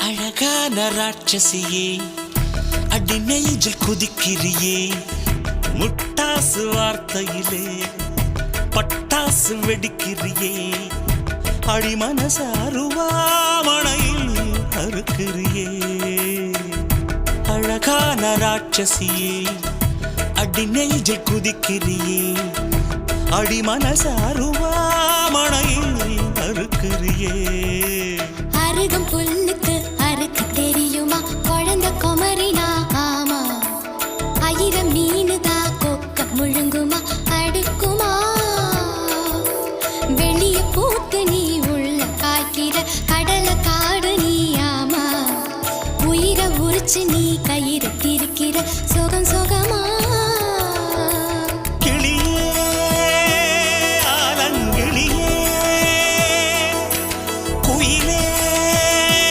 அழகான ராட்சசியே அடி நெஞ்சில் குதிக்கிறியே முட்டாசு வார்த்தையிலே பட்டாசு வெடிக்கிறியே அடி மனசு அருவாமணையில் அறுக்கிறியே அழகான ராட்சசியே அடி நெஞ்சில் குதிக்கிறியே அடி மனசு அருவாமணையில் அறுக்கிறியே அருகம் புல்லுக்கு அறுக்க தெரியுமா குழந்தை குமரினா